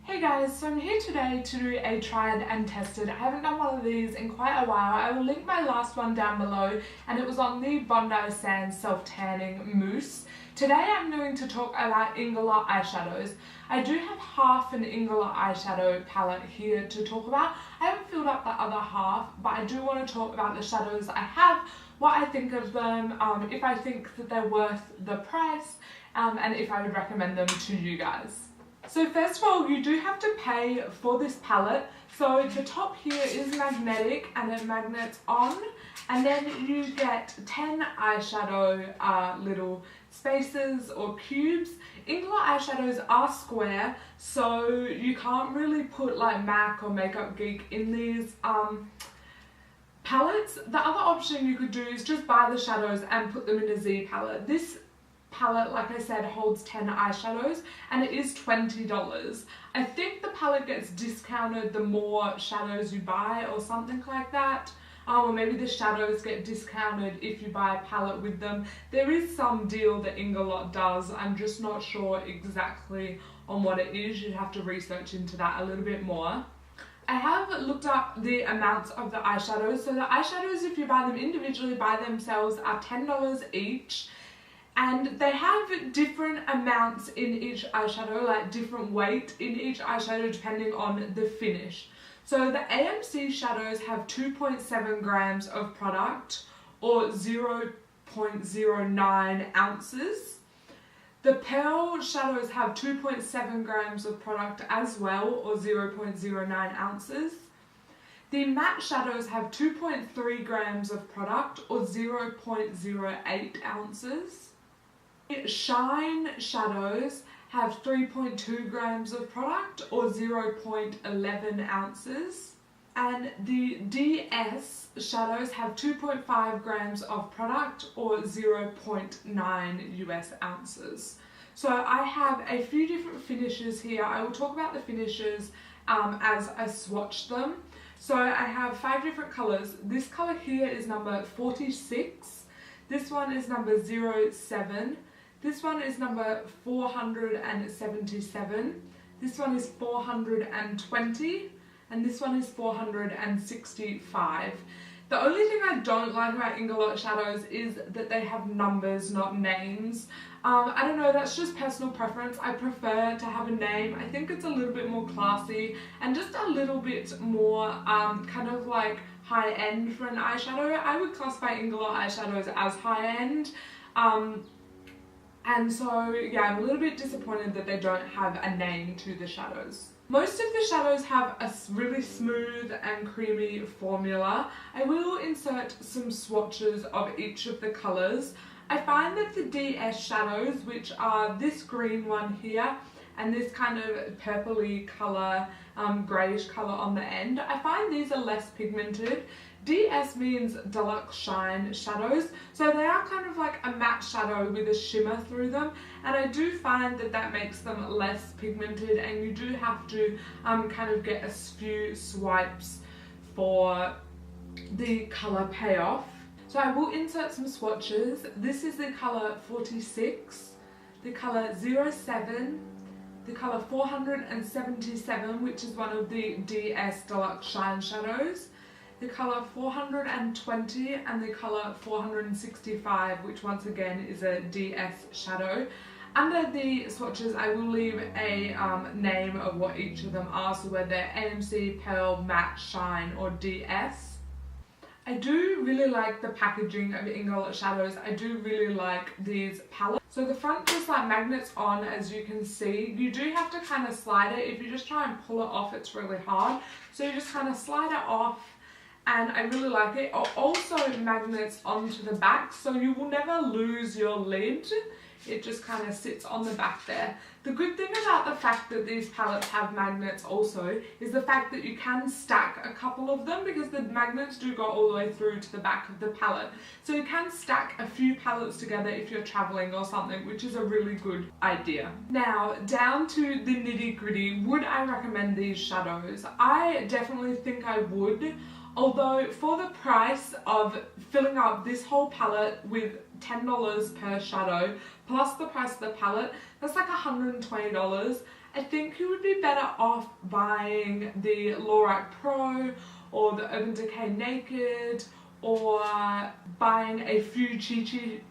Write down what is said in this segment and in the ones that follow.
Hey guys, so I'm here today to do a tried and tested. I haven't done one of these in quite a while. I will link my last one down below, and it was on the Bondi Sands Self-Tanning Mousse. Today I'm going to talk about Inglot eyeshadows. I do have half an Inglot eyeshadow palette here to talk about. I haven't filled up the other half, but I do want to talk about the shadows I have, what I think of them, if I think that they're worth the price, and if I would recommend them to you guys. So first of all, you do have to pay for this palette. So the top here is magnetic and it magnets on, and then you get 10 eyeshadow little spaces or cubes. Inglot eyeshadows are square, so you can't really put like MAC or Makeup Geek in these palettes. The other option you could do is just buy the shadows and put them in a Z palette. This palette, like I said, holds 10 eyeshadows and it is $20. I think the palette gets discounted the more shadows you buy or something like that. Or maybe the shadows get discounted if you buy a palette with them. There is some deal that Inglot does. I'm just not sure exactly on what it is. You'd have to research into that a little bit more. I have looked up the amounts of the eyeshadows. So the eyeshadows, if you buy them individually by themselves, are $10 each. And they have different amounts in each eyeshadow, like different weight in each eyeshadow depending on the finish. So the AMC shadows have 2.7 grams of product or 0.09 ounces. The Pearl shadows have 2.7 grams of product as well, or 0.09 ounces. The matte shadows have 2.3 grams of product or 0.08 ounces. Shine shadows have 3.2 grams of product or 0.11 ounces. And the DS shadows have 2.5 grams of product or 0.9 US ounces. So I have a few different finishes here. I will talk about the finishes as I swatch them. So I have 5 different colors. This color here is number 46. This one is number 07. This one is number 477, this one is 420, and this one is 465. The only thing I don't like about Inglot shadows is that they have numbers, not names. I don't know, that's just personal preference. I prefer to have a name. I think it's a little bit more classy and just a little bit more kind of like high-end for an eyeshadow. I would classify Inglot eyeshadows as high-end. And so, yeah, I'm a little bit disappointed that they don't have a name to the shadows. Most of the shadows have a really smooth and creamy formula. I will insert some swatches of each of the colours. I find that the DS shadows, which are this green one here, and this kind of purpley colour, greyish colour on the end, I find these are less pigmented. DS means Deluxe Shine shadows, so they are kind of like a matte shadow with a shimmer through them, and I do find that that makes them less pigmented, and you do have to kind of get a few swipes for the colour payoff. So I will insert some swatches. This is the colour 46, the colour 07, the colour 477, which is one of the DS Deluxe Shine shadows, the colour 420 and the colour 465, which once again is a DS shadow. Under the swatches I will leave a name of what each of them are, so whether they're AMC, Pearl, Matte, Shine or DS. I do really like the packaging of Inglot shadows. I do really like these palettes. So the front just like magnets on, as you can see. You do have to kind of slide it. If you just try and pull it off, it's really hard. So you just kind of slide it off, and I really like it. It also magnets onto the back, so you will never lose your lid. It just kind of sits on the back there. The good thing about the fact that these palettes have magnets also is the fact that you can stack a couple of them, because the magnets do go all the way through to the back of the palette. So you can stack a few palettes together if you're traveling or something, which is a really good idea. Now, down to the nitty-gritty. Would I recommend these shadows? I definitely think I would. Although for the price of filling up this whole palette with $10 per shadow, plus the price of the palette, that's like $120. I think you would be better off buying the Lorac Pro or the Urban Decay Naked, or buying a few Chi Chi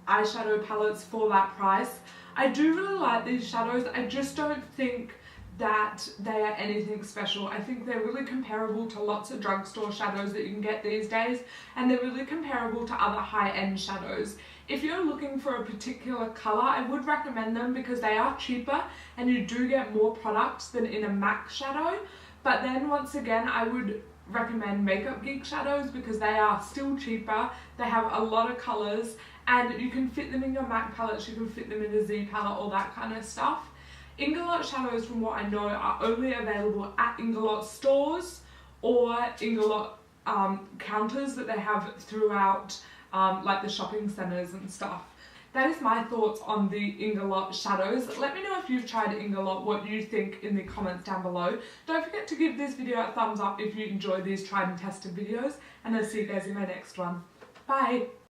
eyeshadow palettes for that price. I do really like these shadows. I just don't think that they are anything special. I think they're really comparable to lots of drugstore shadows that you can get these days, and they're really comparable to other high-end shadows. If you're looking for a particular colour, I would recommend them because they are cheaper and you do get more products than in a MAC shadow. But then once again, I would recommend Makeup Geek shadows because they are still cheaper, they have a lot of colours, and you can fit them in your MAC palettes, you can fit them in a Z palette, all that kind of stuff. Inglot shadows, from what I know, are only available at Inglot stores or Inglot counters that they have throughout like the shopping centres and stuff. That is my thoughts on the Inglot shadows. Let me know if you've tried Inglot, what you think in the comments down below. Don't forget to give this video a thumbs up if you enjoy these tried and tested videos, and I'll see you guys in my next one. Bye!